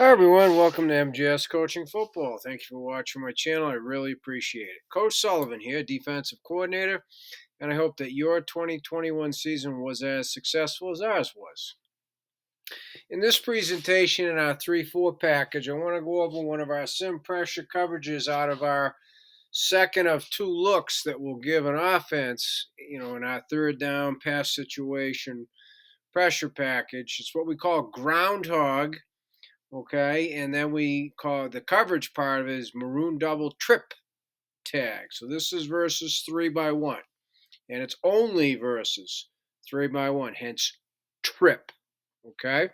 Hi everyone, welcome to MGS Coaching Football. Thank you for watching my channel. I really appreciate it. Coach Sullivan here, defensive coordinator, and I hope that your 2021 season was as successful as ours was. In this presentation in our 3-4 package, I want to go over one of our sim pressure coverages out of our second of two looks that will give an offense, in our third down pass situation pressure package. It's what we call Ground Hog. Okay, and then we call the coverage part of it is Maroon Double Trip Tag. So this is versus 3x1, and it's only versus 3x1, hence trip. Okay,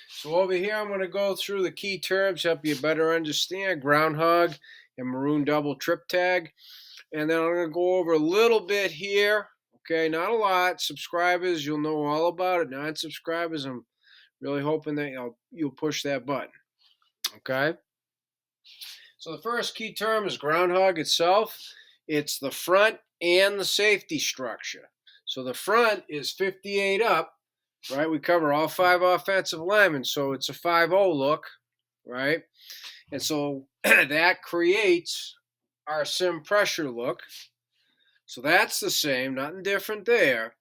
so over here I'm going to go through the key terms, help you better understand Ground Hog and Maroon Double Trip Tag, and then I'm going to go over a little bit here. Okay, not a lot. Subscribers, you'll know all about it. Non-subscribers, I'm really hoping that you'll push that button. Okay. So the first key term is Ground Hog itself. It's the front and the safety structure. So the front is 58 up, right? We cover all five offensive linemen, so it's a 5-0 look, right? And so that creates our sim pressure look. So that's the same, nothing different there.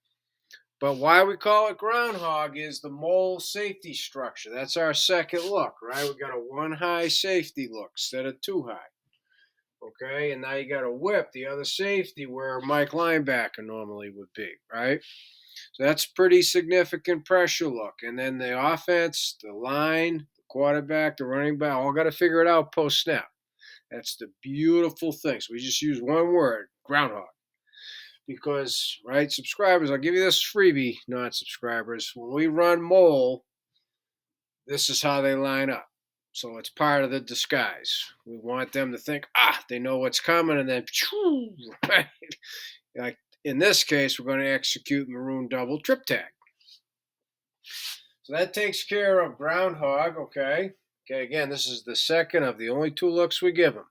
But why we call it Ground Hog is the mole safety structure. That's our second look, right? We got a one high safety look instead of two high. Okay, and now you got a whip, the other safety where Mike linebacker normally would be, right? So that's pretty significant pressure look. And then the offense, the line, the quarterback, the running back, all got to figure it out post snap. That's the beautiful thing. So we just use one word, groundhog. Because, right, subscribers, I'll give you this freebie, non-subscribers. When we run mole, this is how they line up. So it's part of the disguise. We want them to think, they know what's coming, and then, right? Like in this case, we're going to execute Maroon Double Trip Tag. So that takes care of Ground Hog, okay? Okay, again, this is the second of the only two looks we give them.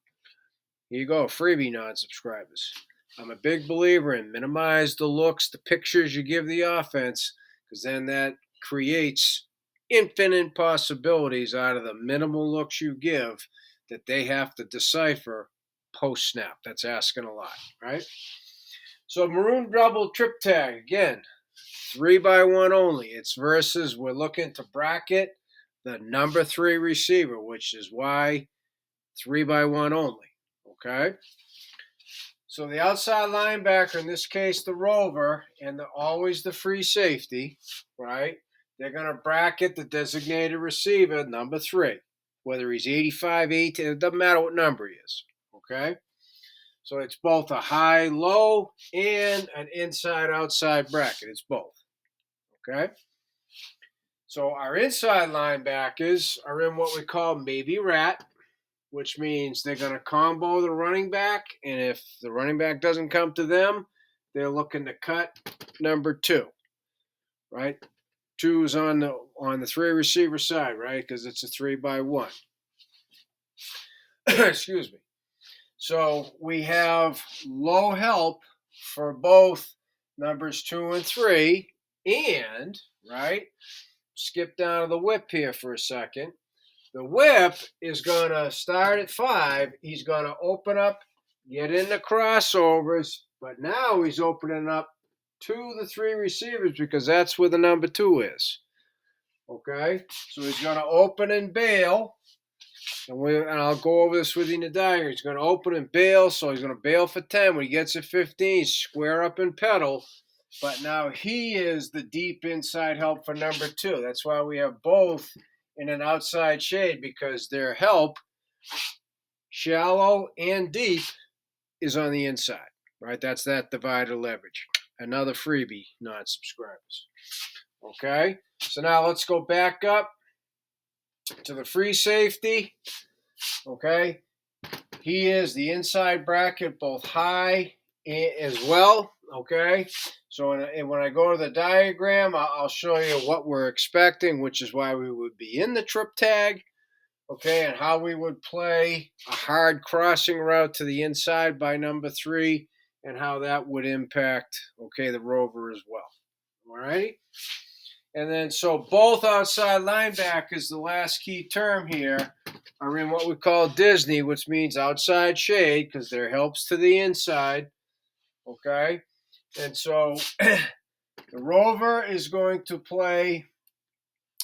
Here you go, freebie non-subscribers. I'm a big believer in minimize the looks, the pictures you give the offense, because then that creates infinite possibilities out of the minimal looks you give that they have to decipher post snap. That's asking a lot, right? So Maroon Double Trip Tag, again, 3x1 only. It's versus we're looking to bracket the number 3 receiver, which is why 3x1 only. Okay. So the outside linebacker, in this case the rover, and always the free safety, right? They're going to bracket the designated receiver, number 3, whether he's 85, 18, it doesn't matter what number he is. Okay. So it's both a high, low, and an inside-outside bracket. It's both. Okay. So our inside linebackers are in what we call maybe rat, which means they're going to combo the running back, and if the running back doesn't come to them, they're looking to cut number 2, right? 2 is on the 3 receiver side, right? Because it's a 3x1. Excuse me. So we have low help for both numbers 2 and 3, and right. Skip down to the whip here for a second. The whip is going to start at 5. He's going to open up, get in the crossovers, but now he's opening up to the 3 receivers because that's where the number 2 is. Okay? So he's going to open and bail. And I'll go over this with you in the diagram. He's going to open and bail, so he's going to bail for 10. When he gets at 15, square up and pedal. But now he is the deep inside help for number 2. That's why we have both in an outside shade, because their help, shallow and deep, is on the inside, right? That's that divider leverage. Another freebie, non-subscribers. Okay, so now let's go back up to the free safety. Okay, he is the inside bracket, both high as well. Okay, so when I go to the diagram, I'll show you what we're expecting, which is why we would be in the trip tag. Okay, and how we would play a hard crossing route to the inside by number 3, and how that would impact, okay, the rover as well. All right? And then so both outside linebackers, the last key term here, are in what we call Disney, which means outside shade because they're helps to the inside. Okay? And so the Rover is going to play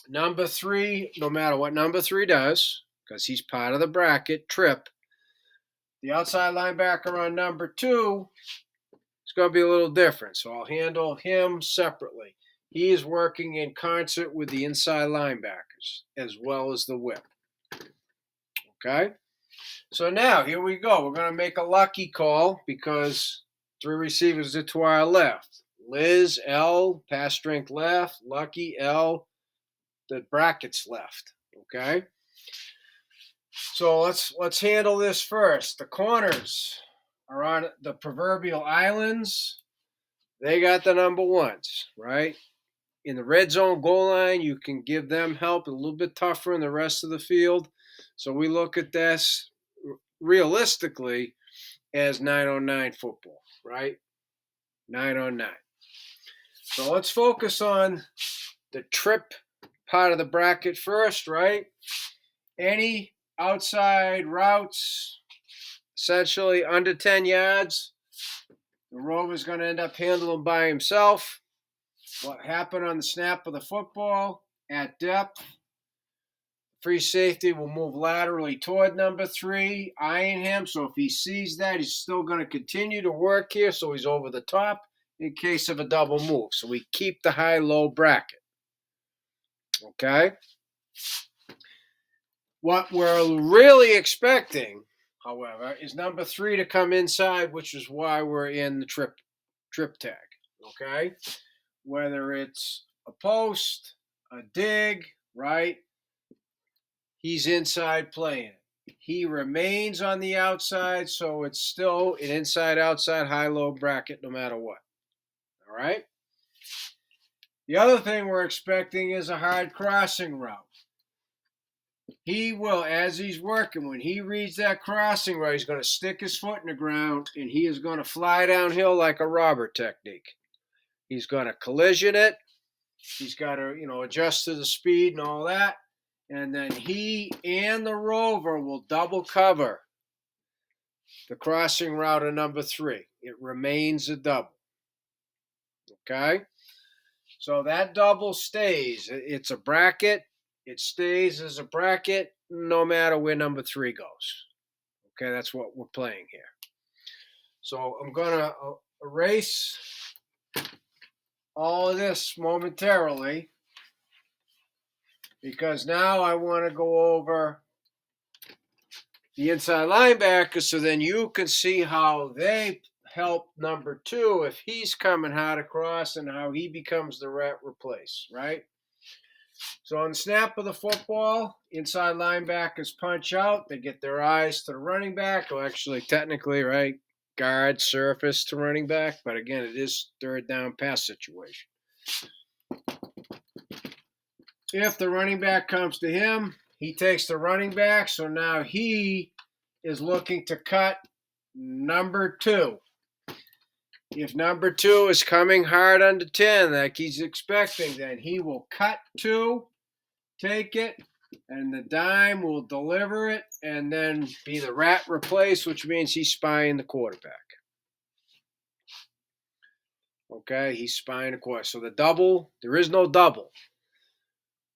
number 3, no matter what number 3 does, because he's part of the bracket, trip. The outside linebacker on number 2 is going to be a little different, so I'll handle him separately. He is working in concert with the inside linebackers as well as the whip. Okay? So now, here we go. We're going to make a lucky call because 3 receivers are to our left. Liz, L, pass strength left. Lucky, L, the brackets left. Okay? So let's handle this first. The corners are on the proverbial islands. They got the number 1s, right? In the red zone goal line, you can give them help. A little bit tougher in the rest of the field. So we look at this realistically as 9-on-9 football, right? 9-on-9. So let's focus on the trip part of the bracket first, right? Any outside routes, essentially under 10 yards, the Rover's going to end up handling by himself. What happened on the snap of the football at depth? Free safety will move laterally toward number 3, eyeing him. So if he sees that, he's still going to continue to work here. So he's over the top in case of a double move. So we keep the high-low bracket. Okay? What we're really expecting, however, is number 3 to come inside, which is why we're in the trip tag. Okay? Whether it's a post, a dig, right? He's inside playing. He remains on the outside, so it's still an inside-outside high-low bracket no matter what. All right? The other thing we're expecting is a hard crossing route. He will, as he's working, when he reads that crossing route, he's going to stick his foot in the ground, and he is going to fly downhill like a robber technique. He's going to collision it. He's got to, adjust to the speed and all that. And then he and the Rover will double cover the crossing route of number 3. It remains a double. Okay? So that double stays. It's a bracket. It stays as a bracket no matter where number 3 goes. Okay, that's what we're playing here. So I'm going to erase all of this momentarily because now I want to go over the inside linebackers so then you can see how they help number 2 if he's coming hard across and how he becomes the rat replace, right? So on the snap of the football, inside linebackers punch out. They get their eyes to the running back. Well, actually, technically, right, guard surface to running back. But again, it is third down pass situation. If the running back comes to him, he takes the running back. So now he is looking to cut number 2. If number 2 is coming hard under 10 like he's expecting, then he will cut 2, take it, and the dime will deliver it and then be the rat replace, which means he's spying the quarterback. Okay, he's spying the quarterback. So the double, there is no double.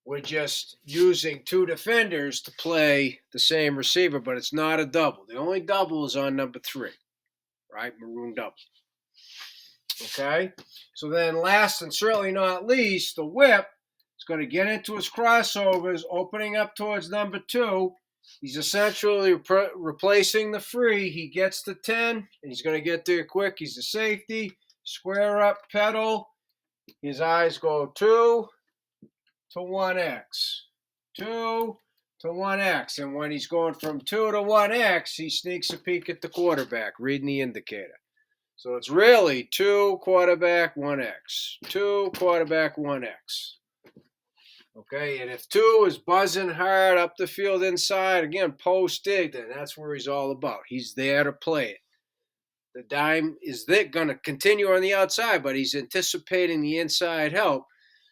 We're just using 2 defenders to play the same receiver, but it's not a double. The only double is on number 3, right? Maroon double. Okay, so then last and certainly not least, the whip is going to get into his crossovers, opening up towards number 2. He's essentially replacing the free. He gets to 10, and he's going to get there quick. He's a safety. Square up, pedal. His eyes go 2 to 1x. 2 to 1x. And when he's going from 2 to 1x, he sneaks a peek at the quarterback, reading the indicator. So it's really 2 quarterback 1x. 2 quarterback 1x. Okay, and if 2 is buzzing hard up the field inside, again, post dig, then that's where he's all about. He's there to play it. The dime is going to continue on the outside, but he's anticipating the inside help.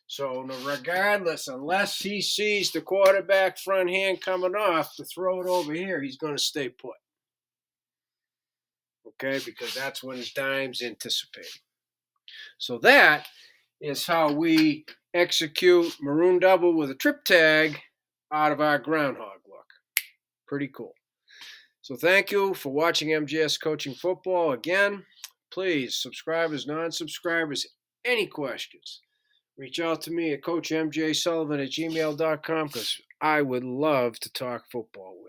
So regardless, unless he sees the quarterback front hand coming off to throw it over here, he's going to stay put. Okay, because that's what his dime's anticipating. So that is how we execute Maroon Double with a trip tag out of our Ground Hog look. Pretty cool. So thank you for watching MGS Coaching Football. Again, please, subscribers, non-subscribers, any questions, reach out to me at CoachMJSullivan@gmail.com because I would love to talk football with you.